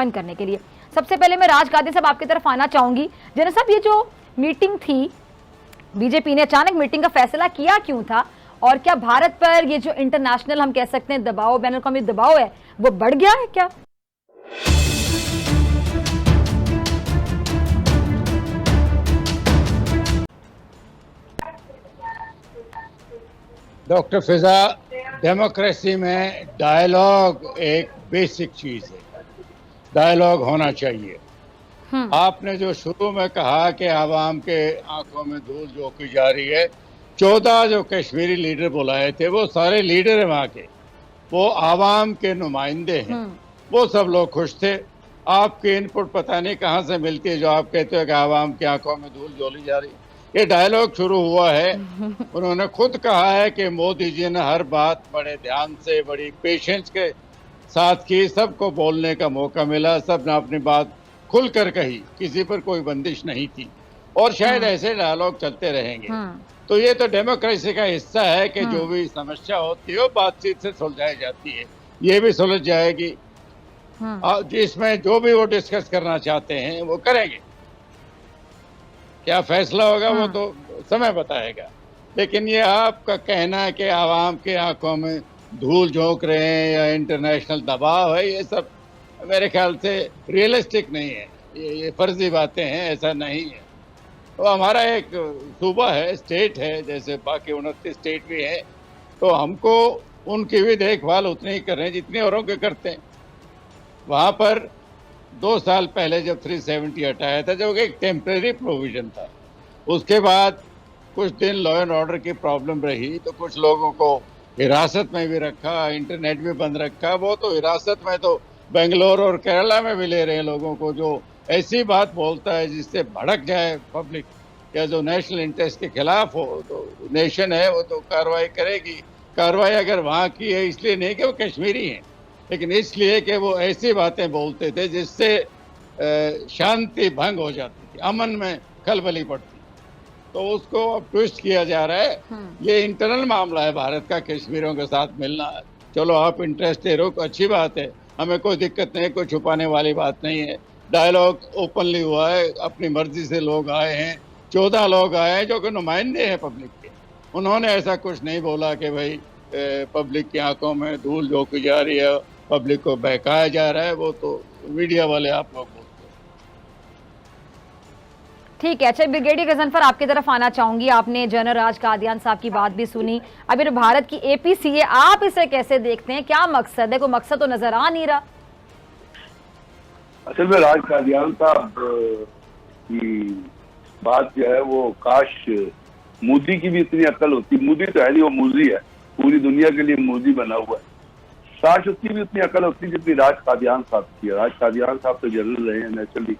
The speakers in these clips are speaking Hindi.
करने के लिए। सबसे पहले मैं राज कादियान साहब आपकी तरफ आना चाहूंगी। जनरल साहब, ये जो मीटिंग थी, बीजेपी ने अचानक मीटिंग का फैसला किया क्यों था, और क्या भारत पर ये जो इंटरनेशनल हम कह सकते हैं दबाव, बैन अवी दबाव है, वो बढ़ गया है क्या? डॉक्टर फिजा, डेमोक्रेसी में डायलॉग एक बेसिक चीज है, डायलॉग होना चाहिए। आपने जो शुरू में कहा कि आवाम के आंखों में धूल झोंकी जा रही है, 14 जो कश्मीरी लीडर बुलाए थे वो सारे लीडर हैं वहाँ के, वो आवाम के नुमाइंदे हैं, वो सब लोग खुश थे। आपकी इनपुट पता नहीं कहाँ से मिलती है जो आप कहते हो कि आवाम की आंखों में धूल झोली जा रही है। ये डायलॉग शुरू हुआ है, उन्होंने खुद कहा है कि मोदी जी ने हर बात बड़े ध्यान से, बड़ी पेशेंस के साथ की, सबको बोलने का मौका मिला, सब ने अपनी बात खुलकर कही, किसी पर कोई बंदिश नहीं थी, और शायद ऐसे डायलॉग चलते रहेंगे। तो ये तो डेमोक्रेसी का हिस्सा है कि जो भी समस्या होती है वो बातचीत से सुलझाई जाती है, ये भी सुलझ जाएगी। जिसमें जो भी वो डिस्कस करना चाहते हैं वो करेंगे, क्या फैसला होगा वो तो समय बताएगा। लेकिन ये आपका कहना है कि आवाम के आंखों में धूल झोंक रहे हैं या इंटरनेशनल दबाव है, ये सब मेरे ख्याल से रियलिस्टिक नहीं है, ये फर्जी बातें हैं, ऐसा नहीं है। तो हमारा एक सूबा है, स्टेट है, जैसे बाकी 29 स्टेट भी है, तो हमको उनकी भी देखभाल उतनी ही कर रहे हैं जितनी औरों के करते हैं। वहाँ पर 2 साल पहले जब 370 हटाया था, जो एक टेम्परेरी प्रोविजन था, उसके बाद कुछ दिन लॉ एंड ऑर्डर की प्रॉब्लम रही, तो कुछ लोगों को हिरासत में भी रखा, इंटरनेट भी बंद रखा। वो तो हिरासत में तो बेंगलोर और केरला में भी ले रहे हैं लोगों को, जो ऐसी बात बोलता है जिससे भड़क जाए पब्लिक या जो नेशनल इंटरेस्ट के खिलाफ हो, तो नेशन है वो तो कार्रवाई करेगी। कार्रवाई अगर वहाँ की है, इसलिए नहीं कि वो कश्मीरी हैं, लेकिन इसलिए कि वो ऐसी बातें बोलते थे जिससे शांति भंग हो जाती थी, अमन में खलबली पड़ती, तो उसको अब ट्विस्ट किया जा रहा है। ये इंटरनल मामला है भारत का, कश्मीरियों के साथ मिलना। चलो आप इंटरेस्ट ले रहे हो, अच्छी बात है, हमें कोई दिक्कत नहीं, कोई छुपाने वाली बात नहीं है। डायलॉग ओपनली हुआ है, अपनी मर्जी से लोग आए हैं, 14 लोग आए हैं जो कि नुमाइंदे हैं पब्लिक के। उन्होंने ऐसा कुछ नहीं बोला कि भाई पब्लिक की आंखों में धूल झोंकी जा रही है, पब्लिक को बहकाया जा रहा है, वो तो मीडिया वाले आप लोग बोलते हैं। ठीक है। अच्छा, ब्रिगेडियर गजनफर आपकी तरफ आना चाहूंगी। आपने जनरल राज कादियान साहब की बात भी सुनी। अभी भारत की एपीसी है, आप इसे कैसे देखते हैं, क्या मकसद है? कोई मकसद तो नजर आ नहीं रहा। असल में राज कादियान साहब की बात जो है वो काश मोदी की भी इतनी अकल होती। मोदी तो है नहीं, वो मूजी है, पूरी दुनिया के लिए मूजी बना हुआ है। काश उसकी भी उतनी अकल होती जितनी राज कादियान साहब की है। राज कादियान साहब तो जनरल रहे हैं, नेचुरली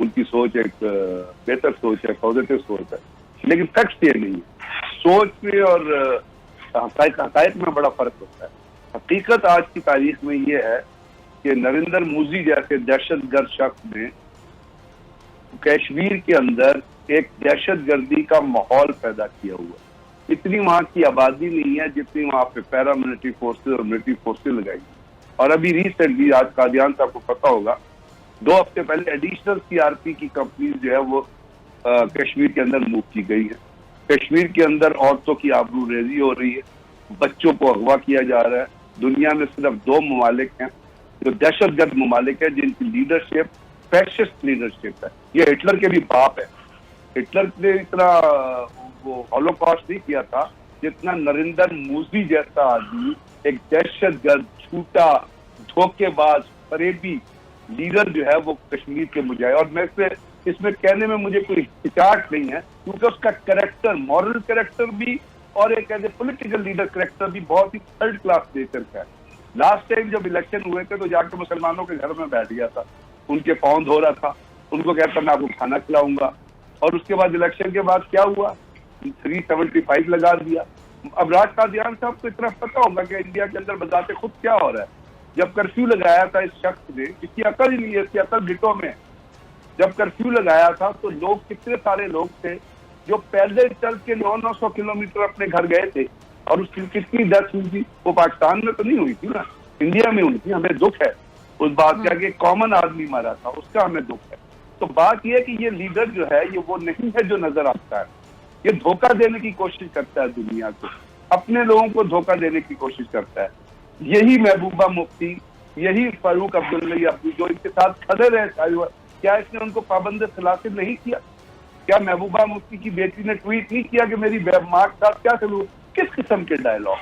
उनकी सोच एक बेहतर सोच है, पॉजिटिव सोच है, लेकिन फैक्ट्स ये नहीं है। सोच में और हकायक में बड़ा फर्क होता है। हकीकत आज की तारीख में ये है कि नरेंद्र मोदी जैसे दहशतगर्द शख्स ने कश्मीर के अंदर एक दहशतगर्दी का माहौल पैदा किया हुआ है। इतनी वहां की आबादी नहीं है जितनी वहां पे पैरा मिलिट्री फोर्सेज और मिलिट्री फोर्सेज लगाई। और अभी रिसेंटली आज कादियान साहब को पता होगा, 2 हफ्ते पहले एडिशनल सीआरपी की कंपनी जो है वो कश्मीर के अंदर मूव की गई है। कश्मीर के अंदर औरतों की आबरूरेजी हो रही है, बच्चों को अगवा किया जा रहा है। दुनिया में सिर्फ 2 ममालिक हैं जो दहशतगर्द ममालिक है जिनकी लीडरशिप फैसिस्ट लीडरशिप है। ये हिटलर के भी बाप है। हिटलर ने इतना वो हॉलोकॉस्ट नहीं किया था जितना नरेंद्र मोदी जैसा आदमी, एक दहशतगर्द, झूठा, धोखेबाज, फरेबी लीडर जो है वो कश्मीर के मुजाहिद। और मैं इसमें कहने में मुझे कोई हिचकिचाहट नहीं है, क्योंकि उसका कैरेक्टर, मॉरल कैरेक्टर भी और एक as a political leader character भी बहुत ही थर्ड क्लास नेचर का है। लास्ट टाइम जब इलेक्शन हुए थे तो जाकर मुसलमानों के घर में बैठ गया था, उनके पाँव धो रहा था, उनको कहता मैं आपको खाना खिलाऊंगा। और उसके बाद इलेक्शन के बाद क्या हुआ, 375 लगा दिया। अब राज कादियान साहब को इतना पता होगा कि इंडिया के अंदर बजाते खुद क्या हो रहा है। जब कर्फ्यू लगाया था इस शख्स ने, इसकी अकल ही नहीं है, इसकी अकल गिटो में। जब कर्फ्यू लगाया था तो लोग, कितने सारे लोग थे जो पैदल चल के 900 किलोमीटर अपने घर गए थे, और उसकी कितनी डेथ हुई थी। वो पाकिस्तान में तो नहीं हुई थी ना, इंडिया में हुई थी। हमें दुख है उस बात का कि कॉमन आदमी मारा था, उसका हमें दुख है। तो बात यह है कि ये लीडर जो है ये वो नहीं है जो नजर आता है, ये धोखा देने की कोशिश करता है दुनिया को, अपने लोगों को धोखा देने की कोशिश करता है। यही महबूबा मुफ्ती, यही फारूक अब्दुल्ला जो इनके साथ खड़े रहे, क्या इसने उनको पाबंद खिलाफिर नहीं किया? क्या महबूबा मुफ्ती की बेटी ने ट्वीट नहीं किया कि मेरी माँ के साथ क्या सलूक? किस किस्म के डायलॉग,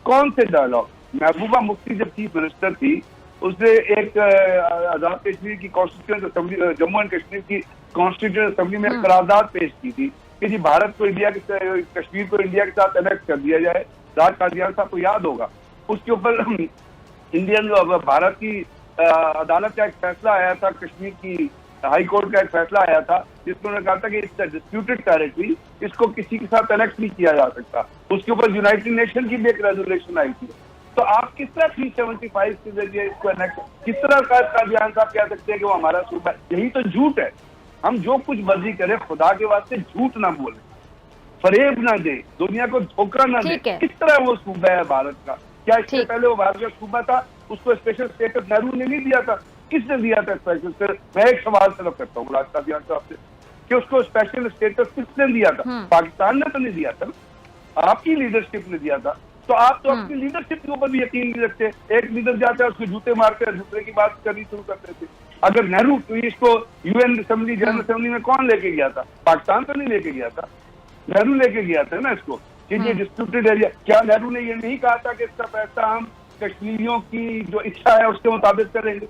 कौन से डायलॉग? महबूबा मुफ्ती जब चीफ मिनिस्टर थी उसने एक आजाद कश्मीर की constituent assembly, Jammu and Kashmir की कॉन्स्टिट्यूएंट असेंबली में करारदाद पेश की थी कि जी भारत को इंडिया के, कश्मीर को इंडिया के साथ अनेक्स कर दिया जाए। राज कादियान साहब को याद होगा, उसके ऊपर इंडियन भारत की अदालत का एक फैसला आया था, कश्मीर की हाई कोर्ट का एक फैसला आया था जिसमें उन्होंने कहा था कि इट्स डिस्प्यूटेड टेरिटरी, इसको किसी के साथ अनेक्स नहीं किया जा सकता। उसके ऊपर यूनाइटेड नेशन की भी एक रेजोल्यूशन आई थी। तो आप किस तरह 375 के जरिए इसको अनेक्स, किस तरह का ध्यान साहब कह सकते हैं कि वो हमारा सूबा है? यही तो झूठ है। हम जो कुछ मर्जी करें, खुदा के वास्ते झूठ ना बोले, फरेब ना दे, दुनिया को धोखा ना दे। किस तरह वो सूबा है भारत का? क्या इससे पहले वो भारत का सूबा था? उसको स्पेशल स्टेटस नेहरू ने नहीं दिया था, किसने दिया था स्पेशल स्टेटस? मैं एक सवाल सिर्फ करता हूँ राज कादियान साहब से कि उसको स्पेशल स्टेटस किसने दिया था? पाकिस्तान ने तो नहीं दिया था, आपकी लीडरशिप ने दिया था। तो आप तो अपनी लीडरशिप के ऊपर भी यकीन नहीं रखते। एक लीडर जाता है उसको जूते मारते हैं, दूसरे की बात करनी शुरू करते थे। अगर नेहरू तो इसको यूएन असेंबली, जनरल असेंबली में कौन लेके गया था? पाकिस्तान तो नहीं लेके गया था, नेहरू लेके गया था ना इसको कि ये डिस्प्यूटेड एरिया। क्या नेहरू ने ये नहीं कहा था कि इसका फैसला हम कश्मीरियों की जो इच्छा है उसके मुताबिक करेंगे?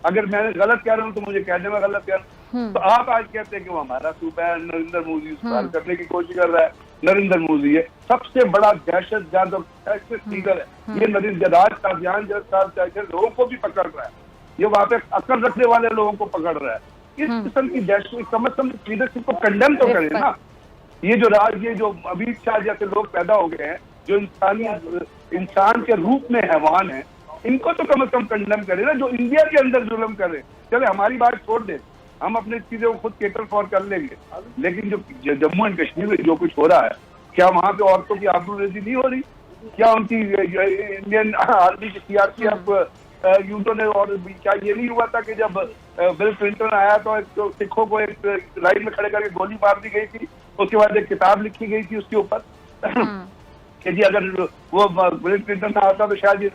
अगर मैं गलत कह रहा हूँ तो मुझे कह दे मैं गलत कह रहा हूँ। तो आप आज कहते हैं कि वो हमारा सूबा है, नरेंद्र मोदी उसको करने की कोशिश कर रहा है। नरेंद्र मोदी है सबसे बड़ा दहशतगर्द और टेररिस्ट लीडर है। ये नरेंद्र राज कादियान जैसे लोगों को भी पकड़ रहा है, ये वहां पे अकल रखने वाले लोगों को पकड़ रहा है। इस किस्म की दहशत कम से कम लीडरशिप को कंडेम तो करें ना। ये जो अमित शाह जैसे लोग पैदा हो गए हैं जो इंसान के रूप में हैवान है, इनको तो कम से कम कंडेम करें ना, जो इंडिया के अंदर जुल्म करे। चले हमारी बात छोड़ दे, हम अपनी चीजों को खुद केटर फॉर कर लेंगे, लेकिन जो जम्मू एंड कश्मीर में जो कुछ हो रहा है, क्या वहां पे औरतों की आबरूरेजी नहीं हो रही? क्या उनकी इंडियन आर्मी की सीआरपीएफ यूनिटों ने, और क्या ये नहीं हुआ था कि जब बिल क्लिंटन आया तो सिखों को एक लाइन में खड़े करके गोली मार दी गई थी? उसके बाद एक किताब लिखी गई थी उसके ऊपर कि जी अगर वो बिल क्लिंटन ना आता तो शायद ये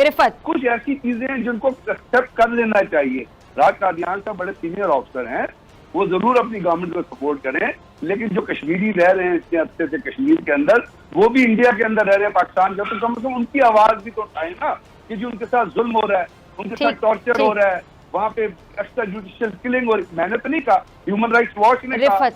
रिफत। कुछ ऐसी चीजें हैं जिनको एक्सेप्ट कर लेना चाहिए। राज कादियान साहब बड़े सीनियर ऑफिसर हैं, वो जरूर अपनी गवर्नमेंट को सपोर्ट करें, लेकिन जो कश्मीरी रह रहे हैं इतने अच्छे से कश्मीर के अंदर, वो भी इंडिया के अंदर रह रहे हैं, पाकिस्तान के, तो कम से कम उनकी आवाज भी तो उठाए ना कि जो उनके साथ जुल्म हो रहा है, उनके साथ टॉर्चर हो रहा है, वहाँ पे एक्स्ट्रा जुडिशियल किलिंग हो रही। मैंने तो नहीं कहा, ह्यूमन राइट्स वॉच ने कहा,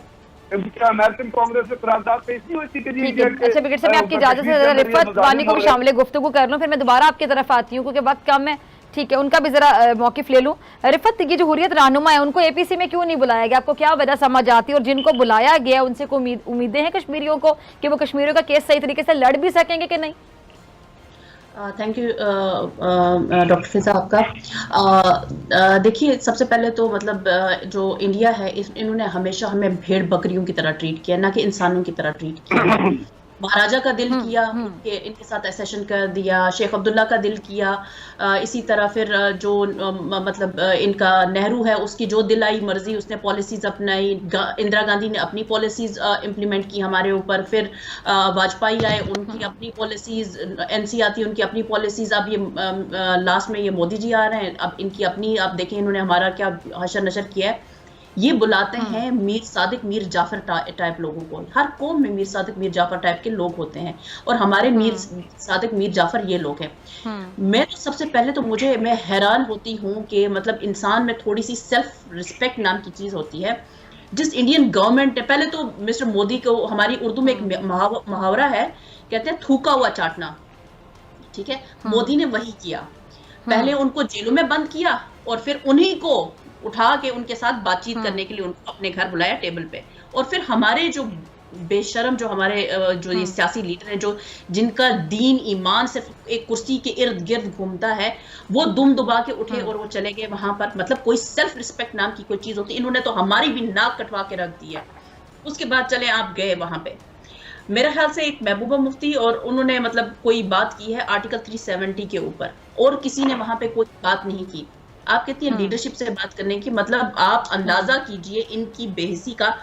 क्या अमेरिकन कांग्रेस में करारदाद पेश नहीं हुई थी कि अच्छा विकेट साहब, आपकी इजाजत से रिफत वानी को भी शामिल गुफ्तगू कर लूं, फिर मैं दोबारा आपकी तरफ आती हूँ क्योंकि वक्त कम है। ठीक है, उनका भी जरा मौकिफ ले लूं। रिफत, ये जो हुर्रियत रहनुमा है उनको एपीसी में क्यों नहीं बुलाया गया? आपको क्या वजह समझ आती है? और जिनको बुलाया गया उनसे को उम्मीदें हैं कश्मीरियों को कि वो कश्मीरियों का केस सही तरीके से लड़ भी सकेंगे कि नहीं? थैंक यू डॉक्टर फिजा आपका। देखिए, सबसे पहले तो मतलब जो इंडिया है इन्होंने हमेशा हमें भेड़ बकरियों की तरह ट्रीट किया, ना कि इंसानों की तरह ट्रीट किया। महाराजा का दिल किया, इनके साथ एसेशन कर दिया, शेख अब्दुल्ला का दिल किया, इसी तरह फिर जो मतलब इनका नेहरू है उसकी जो दिल आई मर्जी उसने पॉलिसीज अपनाई, इंदिरा गांधी ने अपनी पॉलिसीज इम्प्लीमेंट की हमारे ऊपर, फिर वाजपेयी आए उनकी अपनी पॉलिसीज, एनसी आती है उनकी अपनी पॉलिसीज, अब ये लास्ट में ये मोदी जी आ रहे हैं, अब इनकी अपनी, आप देखें इन्होंने हमारा क्या हशर नशर किया है। ये बुलाते हैं मीर सादिक मीर जाफर टाइप लोगों को। हर कौम में मीर सादिक मीर जाफर टाइप के लोग होते हैं और हमारे मीर सादिक मीर जाफर ये लोग हैं। मैं तो सबसे पहले तो मैं हैरान होती हूँ कि मतलब इंसान में थोड़ी सी सेल्फ रिस्पेक्ट नाम की चीज होती है। जिस इंडियन गवर्नमेंट ने, पहले तो मिस्टर मोदी को, हमारी उर्दू में एक मुहावरा है, कहते हैं थूका हुआ चाटना, ठीक है, मोदी ने वही किया। पहले उनको जेलों में बंद किया और फिर उन्हीं को उठा के उनके साथ बातचीत करने के लिए उनको अपने घर बुलाया टेबल पे, और फिर हमारे जो बेशरम जो हमारे जो ये सियासी लीडर हैं, जो जिनका दीन ईमान सिर्फ एक कुर्सी के इर्द गिर्द घूमता है, वो दुम दुबा के उठे और वो चले गए वहां पर। मतलब कोई सेल्फ रिस्पेक्ट नाम की कोई चीज होती है, इन्होंने तो हमारी भी नाक कटवा के रख दी है। उसके बाद चले आप गए वहां पे। मेरे ख्याल से एक महबूबा मुफ्ती और उन्होंने मतलब कोई बात की है आर्टिकल 370 के ऊपर, और किसी ने वहां पे कोई बात नहीं की। आप कहती हैं लीडरशिप से बात करने की, मतलब आप अंदाजा कीजिए इनकी बेहिसी का।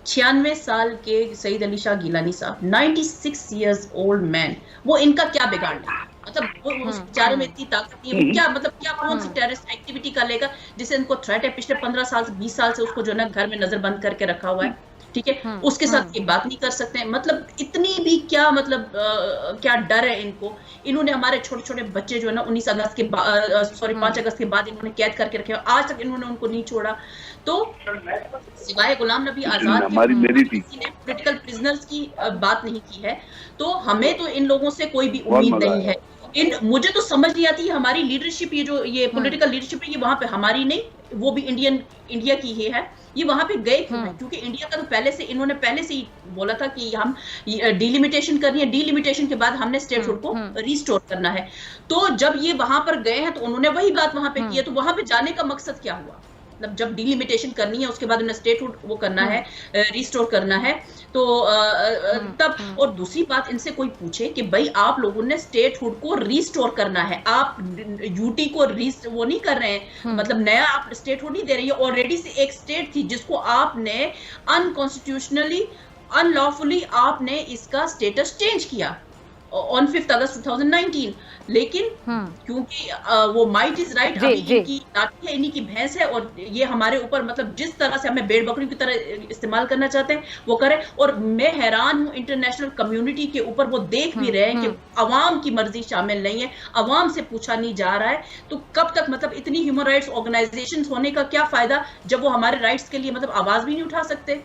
96 साल के सईद अली शाह गिलानी साहब, 96 इयर्स ओल्ड मैन, वो इनका क्या बिगाड़ना, मतलब वो उस बेचारे में इतनी ताकत नहीं है, क्या मतलब क्या कौन सी टेररिस्ट एक्टिविटी कर लेगा जिसे इनको थ्रेट है। पिछले 15 साल से 20 साल से उसको जो है ना घर में नजर बंद करके रखा हुआ है, ठीक है, उसके साथ ये बात नहीं कर सकते हैं। मतलब इतनी भी क्या मतलब क्या डर है इनको। इन्होंने हमारे छोटे छोटे बच्चे जो है ना 19 अगस्त के सॉरी 5 अगस्त के बाद इन्होंने कैद करके रखे, आज तक इन्होंने उनको नहीं छोड़ा। तो सिवाय गुलाम नबी आजाद के किसी ने पॉलिटिकल प्रिजनर्स की बात नहीं की है। तो हमें तो इन लोगों से कोई भी उम्मीद नहीं है। मुझे तो समझ नहीं आती हमारी लीडरशिप, ये पॉलिटिकल लीडरशिप है, ये वहां पे हमारी नहीं, वो भी इंडिया की ही है, ये वहां पे गए क्यों हैं? क्योंकि इंडिया का तो इन्होंने पहले से ही बोला था कि हम डिलिमिटेशन करनी है, डिलिमिटेशन के बाद हमने स्टेटहुड को रिस्टोर करना है। तो जब ये वहां पर गए हैं तो उन्होंने वही बात वहां पे की है, तो वहां पे जाने का मकसद क्या हुआ? मतलब जब डिलिमिटेशन करनी है उसके बाद उन्हें स्टेटहुड वो करना है, रिस्टोर करना है, तो तब। और दूसरी बात, इनसे कोई पूछे कि भाई आप लोगों ने स्टेटहुड को रिस्टोर करना है, आप यूटी को वो नहीं कर रहे हैं, मतलब नया आप स्टेटहुड नहीं दे रहे हैं। ऑलरेडी से एक स्टेट थी जिसको आपने अनकॉन्स्टिट्यूशनली अनलॉफुली आपने इसका स्टेटस चेंज किया ऑन 5 अगस्त 2019, लेकिन क्योंकि वो माइट इज राइट, अभी इनकी लाठी है, इन्हीं की भैंस है, और ये हमारे ऊपर मतलब जिस तरह से हमें भेड़ बकरी की तरह इस्तेमाल करना चाहते हैं वो करें। और मैं हैरान हूं इंटरनेशनल कम्युनिटी के ऊपर, वो देख भी रहे हैं कि अवाम की मर्जी शामिल नहीं है, अवाम से पूछा नहीं जा रहा है। तो कब तक मतलब इतनी ह्यूमन राइट्स ऑर्गेनाइजेशन होने का क्या फायदा जब वो हमारे राइट्स के लिए मतलब आवाज भी नहीं उठा सकते।